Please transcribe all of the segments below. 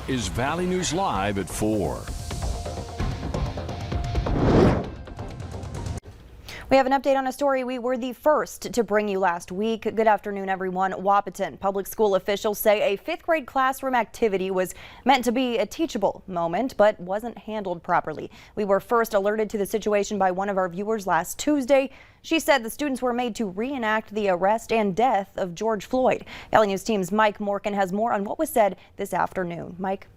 is Valley News Live at 4. We have an update on a story we were the first to bring you last week. Good afternoon, everyone. Wahpeton public school officials say a fifth grade classroom activity was meant to be a teachable moment, but wasn't handled properly. We were first alerted to the situation by one of our viewers last Tuesday. She said the students were made to reenact the arrest and death of George Floyd. Valley News Team's Mike Morgan has more on what was said this afternoon. Mike.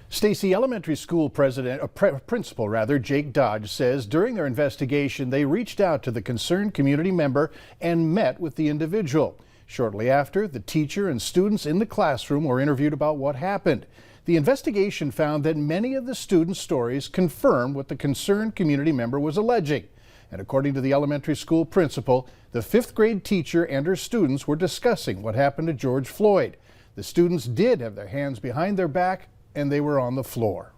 Stacy, elementary school principal Jake Dodge says during their investigation they reached out to the concerned community member and met with the individual. Shortly after, the teacher and students in the classroom were interviewed about what happened. The investigation found that many of the students' stories confirmed what the concerned community member was alleging. And according to the elementary school principal, the fifth grade teacher and her students were discussing what happened to George Floyd. The students did have their hands behind their back and they were on the floor.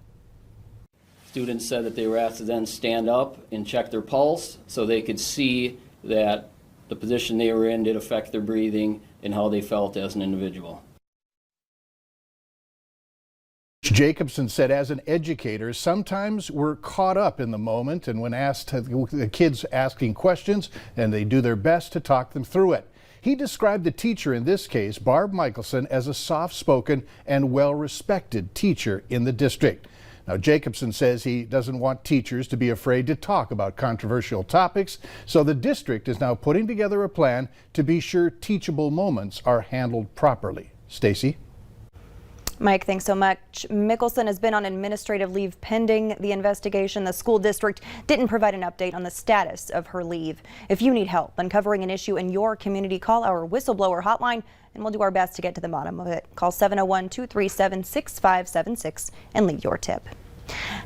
Students said that they were asked to then stand up and check their pulse so they could see that the position they were in did affect their breathing and how they felt as an individual. Jacobson said as an educator, sometimes we're caught up in the moment, and when asked, the kids asking questions, and they do their best to talk them through it. He described the teacher in this case, Barb Michelson, as a soft-spoken and well-respected teacher in the district. Now, Jacobson says he doesn't want teachers to be afraid to talk about controversial topics, so the district is now putting together a plan to be sure teachable moments are handled properly. Stacy? Mike, thanks so much. Mickelson has been on administrative leave pending the investigation. The school district didn't provide an update on the status of her leave. If you need help uncovering an issue in your community, call our whistleblower hotline and we'll do our best to get to the bottom of it. Call 701-237-6576 and leave your tip.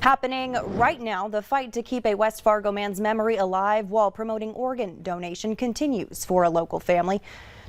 Happening right now, the fight to keep a West Fargo man's memory alive while promoting organ donation continues for a local family.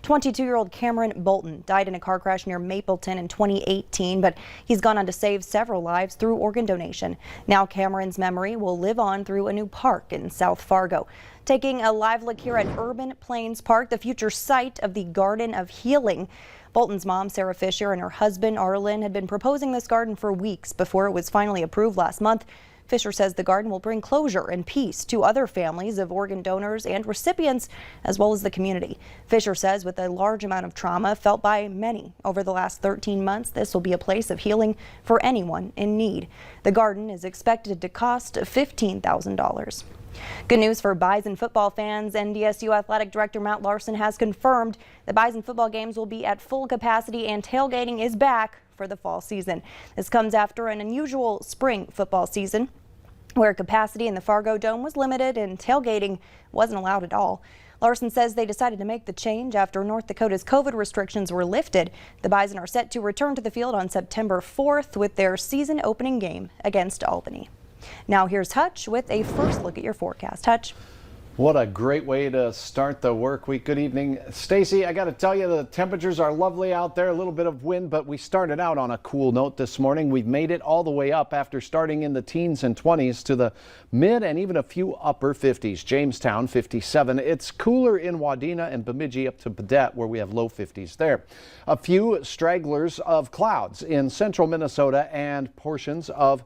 22-year-old Cameron Bolton died in a car crash near Mapleton in 2018, but he's gone on to save several lives through organ donation. Now Cameron's memory will live on through a new park in South Fargo. Taking a live look here at Urban Plains Park, the future site of the Garden of Healing. Bolton's mom, Sarah Fisher, and her husband, Arlen, had been proposing this garden for weeks before it was finally approved last month. Fisher says the garden will bring closure and peace to other families of organ donors and recipients, as well as the community. Fisher says with a large amount of trauma felt by many over the last 13 months, this will be a place of healing for anyone in need. The garden is expected to cost $15,000. Good news for Bison football fans. NDSU Athletic Director Matt Larson has confirmed the Bison football games will be at full capacity and tailgating is back for the fall season. This comes after an unusual spring football season where capacity in the Fargo Dome was limited and tailgating wasn't allowed at all. Larson says they decided to make the change after North Dakota's COVID restrictions were lifted. The Bison are set to return to the field on September 4th with their season opening game against Albany. Now here's Hutch with a first look at your forecast. Hutch. What a great way to start the work week. Good evening, Stacy. I got to tell you, the temperatures are lovely out there. A little bit of wind, but we started out on a cool note this morning. We've made it all the way up after starting in the teens and 20s to the mid and even a few upper 50s. Jamestown 57. It's cooler in Wadena and Bemidji up to Baudette, where we have low 50s there. A few stragglers of clouds in central Minnesota and portions of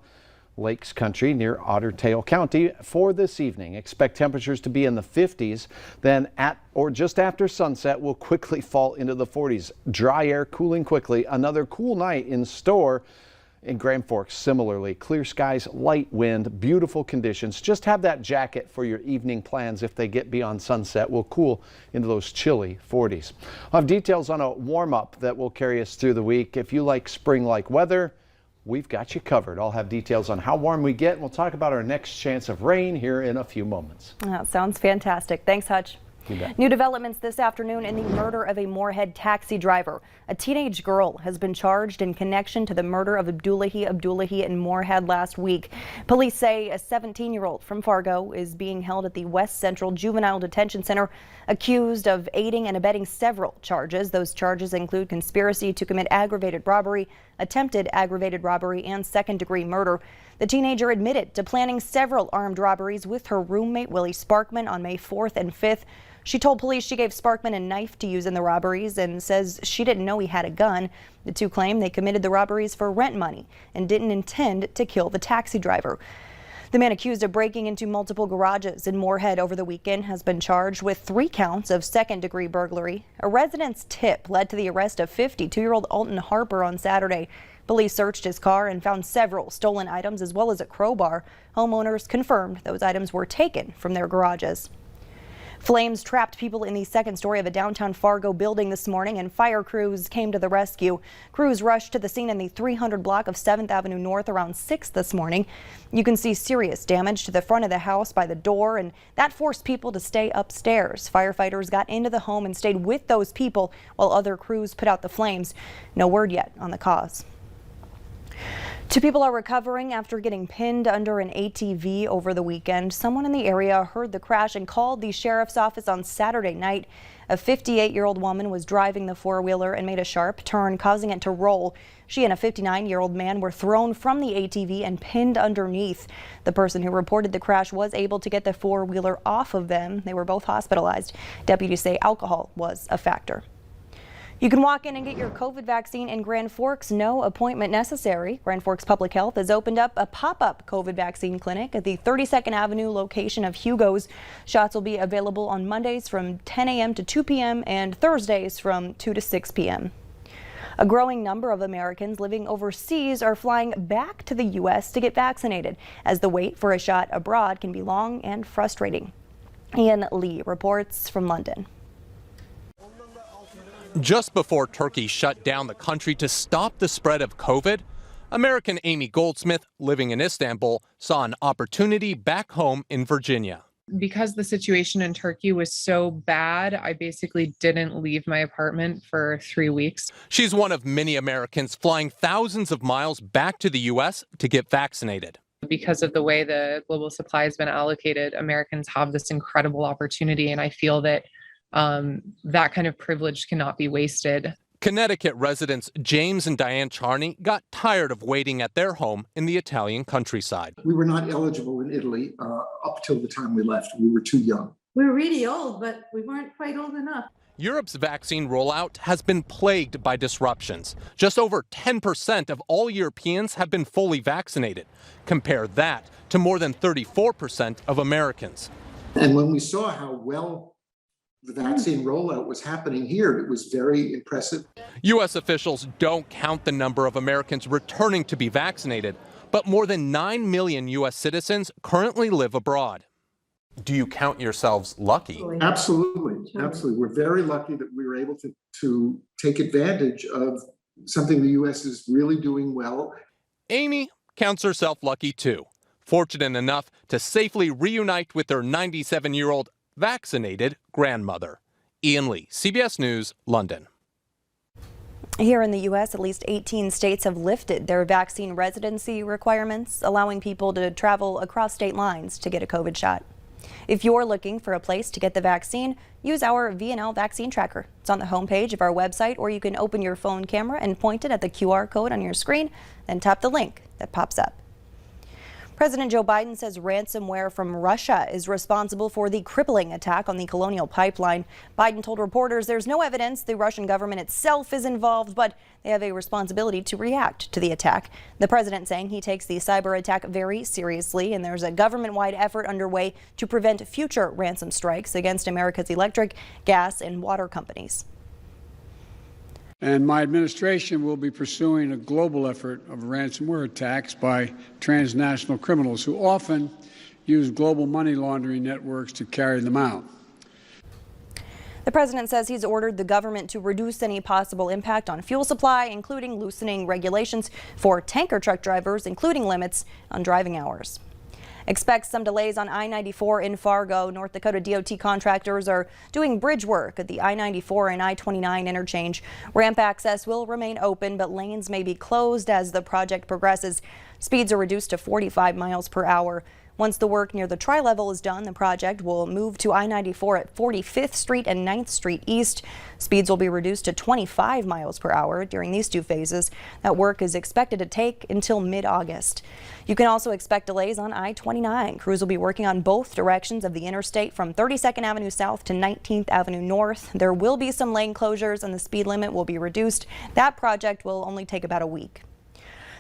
Lakes Country near Otter Tail County for this evening. Expect temperatures to be in the 50s, then at or just after sunset will quickly fall into the 40s. Dry air cooling quickly. Another cool night in store in Grand Forks. Similarly, clear skies, light wind, beautiful conditions. Just have that jacket for your evening plans if they get beyond sunset. Will cool into those chilly 40s. I'll have details on a warm-up that will carry us through the week. If you like spring-like weather, we've got you covered. I'll have details on how warm we get, and we'll talk about our next chance of rain here in a few moments. That sounds fantastic. Thanks, Hutch. New developments this afternoon in the murder of a Moorhead taxi driver. A teenage girl has been charged in connection to the murder of Abdullahi in Moorhead last week. Police say a 17-year-old from Fargo is being held at the West Central Juvenile Detention Center, accused of aiding and abetting several charges. Those charges include conspiracy to commit aggravated robbery, attempted aggravated robbery, and second-degree murder. The teenager admitted to planning several armed robberies with her roommate Willie Sparkman on May 4th and 5th. She told police she gave Sparkman a knife to use in the robberies and says she didn't know he had a gun. The two claim they committed the robberies for rent money and didn't intend to kill the taxi driver. The man accused of breaking into multiple garages in Moorhead over the weekend has been charged with 3 counts of second-degree burglary. A resident's tip led to the arrest of 52-year-old Alton Harper on Saturday. Police searched his car and found several stolen items as well as a crowbar. Homeowners confirmed those items were taken from their garages. Flames trapped people in the second story of a downtown Fargo building this morning, and fire crews came to the rescue. Crews rushed to the scene in the 300 block of 7th Avenue North around 6 this morning. You can see serious damage to the front of the house by the door, and that forced people to stay upstairs. Firefighters got into the home and stayed with those people while other crews put out the flames. No word yet on the cause. 2 people are recovering after getting pinned under an ATV over the weekend. Someone in the area heard the crash and called the sheriff's office on Saturday night. A 58-year-old woman was driving the four-wheeler and made a sharp turn, causing it to roll. She and a 59-year-old man were thrown from the ATV and pinned underneath. The person who reported the crash was able to get the four-wheeler off of them. They were both hospitalized. Deputies say alcohol was a factor. You can walk in and get your COVID vaccine in Grand Forks, no appointment necessary. Grand Forks Public Health has opened up a pop-up COVID vaccine clinic at the 32nd Avenue location of Hugo's. Shots will be available on Mondays from 10 a.m. to 2 p.m. and Thursdays from 2 to 6 p.m. A growing number of Americans living overseas are flying back to the U.S. to get vaccinated, as the wait for a shot abroad can be long and frustrating. Ian Lee reports from London. Just before Turkey shut down the country to stop the spread of COVID, American Amy Goldsmith, living in Istanbul, saw an opportunity back home in Virginia. Because the situation in Turkey was so bad, I basically didn't leave my apartment for 3 weeks. She's one of many Americans flying thousands of miles back to the U.S. to get vaccinated. Because of the way the global supply has been allocated, Americans have this incredible opportunity, and I feel that that kind of privilege cannot be wasted. Connecticut residents James and Diane Charney got tired of waiting at their home in the Italian countryside. We were not eligible in Italy up till the time we left. We were too young. We were really old, but we weren't quite old enough. Europe's vaccine rollout has been plagued by disruptions. Just over 10% of all Europeans have been fully vaccinated. Compare that to more than 34% of Americans. And when we saw how well the vaccine rollout was happening here, it was very impressive. U.S. officials don't count the number of Americans returning to be vaccinated, but more than 9 million U.S. citizens currently live abroad. Do you count yourselves lucky? Absolutely. Absolutely. We're very lucky that we were able to take advantage of something the U.S. is really doing well. Amy counts herself lucky, too. Fortunate enough to safely reunite with her 97-year-old vaccinated grandmother. Ian Lee, CBS News, London. Here in the U.S., at least 18 states have lifted their vaccine residency requirements, allowing people to travel across state lines to get a COVID shot. If you're looking for a place to get the vaccine, use our VNL vaccine tracker. It's on the homepage of our website, or you can open your phone camera and point it at the QR code on your screen, then tap the link that pops up. President Joe Biden says ransomware from Russia is responsible for the crippling attack on the Colonial Pipeline. Biden told reporters there's no evidence the Russian government itself is involved, but they have a responsibility to react to the attack. The president saying he takes the cyber attack very seriously, and there's a government-wide effort underway to prevent future ransom strikes against America's electric, gas, and water companies. And my administration will be pursuing a global effort of ransomware attacks by transnational criminals who often use global money laundering networks to carry them out. The president says he's ordered the government to reduce any possible impact on fuel supply, including loosening regulations for tanker truck drivers, including limits on driving hours. Expect some delays on I-94 in Fargo. North Dakota DOT contractors are doing bridge work at the I-94 and I-29 interchange. Ramp access will remain open, but lanes may be closed as the project progresses. Speeds are reduced to 45 miles per hour. Once the work near the tri-level is done, the project will move to I-94 at 45th Street and 9th Street East. Speeds will be reduced to 25 miles per hour during these two phases. That work is expected to take until mid-August. You can also expect delays on I-29. Crews will be working on both directions of the interstate from 32nd Avenue South to 19th Avenue North. There will be some lane closures and the speed limit will be reduced. That project will only take about a week.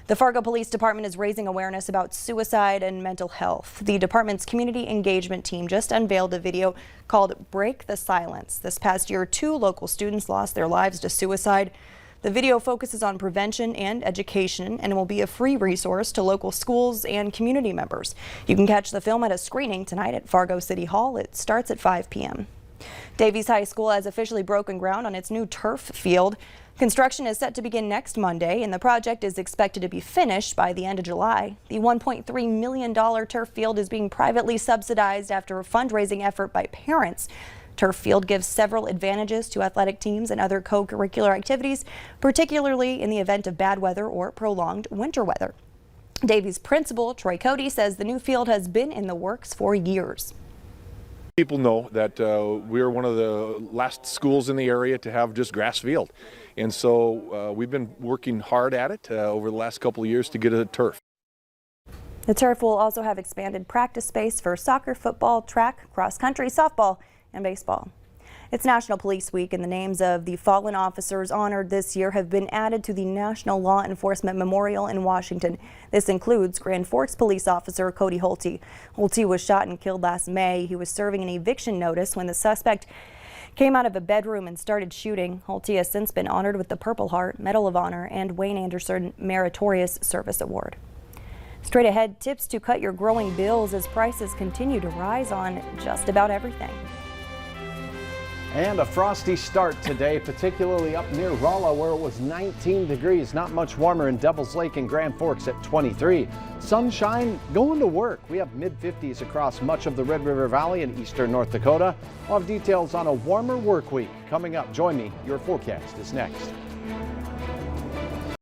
The Fargo Police Department is raising awareness about suicide and mental health. The department's community engagement team just unveiled a video called Break the Silence. This past year, 2 local students lost their lives to suicide. The video focuses on prevention and education and will be a free resource to local schools and community members. You can catch the film at a screening tonight at Fargo City Hall. It starts at 5 p.m. Davies High School has officially broken ground on its new turf field. Construction is set to begin next Monday, and the project is expected to be finished by the end of July. The $1.3 million turf field is being privately subsidized after a fundraising effort by parents. Turf field gives several advantages to athletic teams and other co-curricular activities, particularly in the event of bad weather or prolonged winter weather. Davies principal Troy Cody says the new field has been in the works for years. People know that we're one of the last schools in the area to have just grass field. And so we've been working hard at it over the last couple of years to get a turf. The turf will also have expanded practice space for soccer, football, track, cross country, softball, and baseball. It's National Police Week, and the names of the fallen officers honored this year have been added to the National Law Enforcement Memorial in Washington. This includes Grand Forks police officer Cody Holty. Holty was shot and killed last May. He was serving an eviction notice when the suspect came out of a bedroom and started shooting. Holty has since been honored with the Purple Heart, Medal of Honor, and Wayne Anderson Meritorious Service Award. Straight ahead, tips to cut your growing bills as prices continue to rise on just about everything. And a frosty start today, particularly up near Rolla, where it was 19 degrees. Not much warmer in Devil's Lake and Grand Forks at 23. Sunshine going to work. We have mid-50s across much of the Red River Valley and eastern North Dakota. We'll have details on a warmer work week coming up. Join me. Your forecast is next.